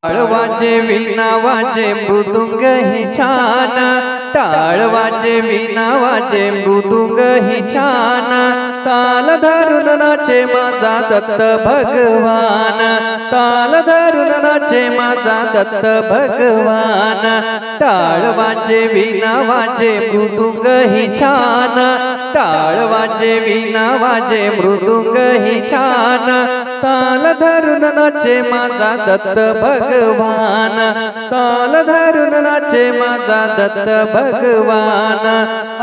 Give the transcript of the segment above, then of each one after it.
टाळ वाजे वीणा वाजे मृदुंग ही छान, टाळ वाजे वीणा वाजे मृदुंग ही छान, ताल धरून नाचे माझा दत्त भगवान, ताल धरून नाचे माझा दत्त भगवान। टाळ वाजे वीणा वाजे मृदुंग ही छान, टाळ वाजे वीणा वाजे मृदुंग ही छान, ताल धरून नाचे माझा दत्त भगवान, ताल धरून नाचे माझा दत्त भगवान।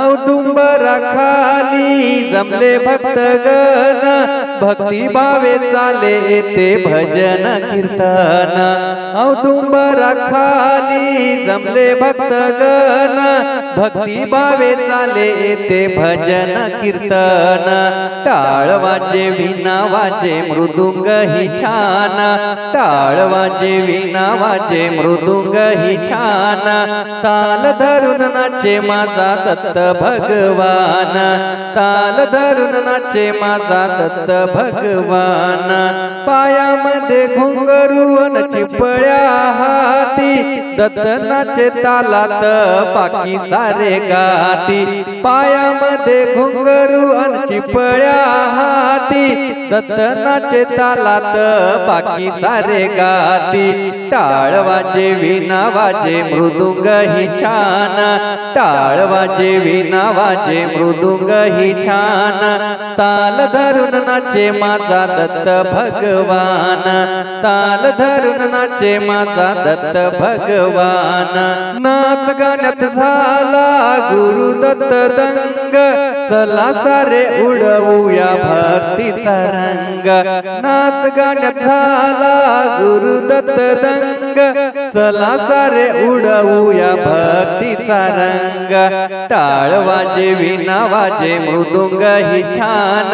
औदुंबरा खाली जमले भक्तगण, भक्ती भावे चाले ते भजन कीर्तन। औदुंबरा खाली जमले भक्तगण, भक्ती भावे चाले ते भजन कीर्तन। टाळ वाजे वीणा वाजे मृदुंग ही छान, टाळ वाजे वीणा वाजे मृदुंग ही छान, ताल धरून नाचे माझा दत्त भगवान, ताल धरून नाचे माझा दत्त भगवान। पायामध्ये घुंगरू अन चिपळ्या हाती, दत्त नाचे तालात पाकी सारे गाती। पायामध्ये घुंगरू अन चिपळ्या हाती, दत्त नाचे तालात पाकी सारे गाती। टाळ वाजे वीणा वाजे मृदुंग ही छान, टाळ वाजे वीणा वाजे मृदुंग ही छान, ताल धरून नाचे माझा दत्त भगवान, ताल धरून नाचे माझा दत्त भगवान। नाच गाण्यात झाला गुरु दत्त दंग, चला सारे उडवूया भक्तीचा रंग। नाच गाण्यात झाला गुरु दत्त दंग, चला सारे उडवूया भक्तीचा रंग। टाळ वाजे वीणा वाजे मृदुंग ही छान,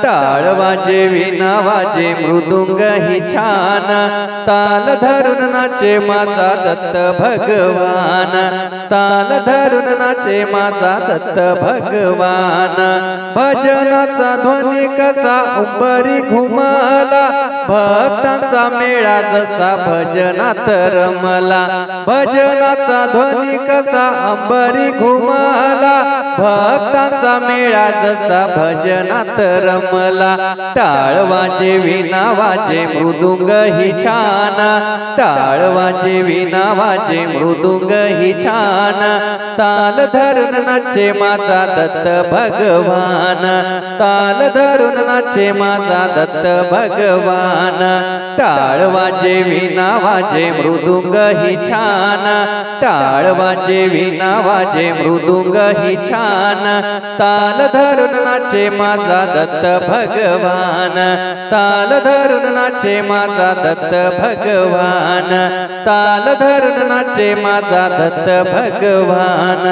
टाळ वाजे वीणा वाजे मृदुंग ही छान, ताल धरून नाचे माझा दत्त भगवान, ताल धरून नाचे माझा दत्त भगवान। भजनाचा ध्वनी कसा उंबरी घुमला, भक्तांचा मेळा जसा भजनात रमला। भजनाचा ध्वनी कसा अंबरी घुमला, भक्तांचा मेळा जसा भजनात रमला। टाळ वाजे वीणा वाजे मृदुंग ही छान, टाळ वाजे वीणा वाजे मृदुंग ही छान, ताल धरून नाचे माझा दत्त भगवान, ताल धरून नाचे माझा दत्त भगवान। टाळ वाजे वीणा वाजे मृदुंग ही छान, टाळ वाजे वीणा वाजे मृदुंग ही छान, ताल धरून नाचे माझा दत्त भगवान, ताल धरून नाचे माझा दत्त भगवान, ताल धरून नाचे माझा दत्त भगवान।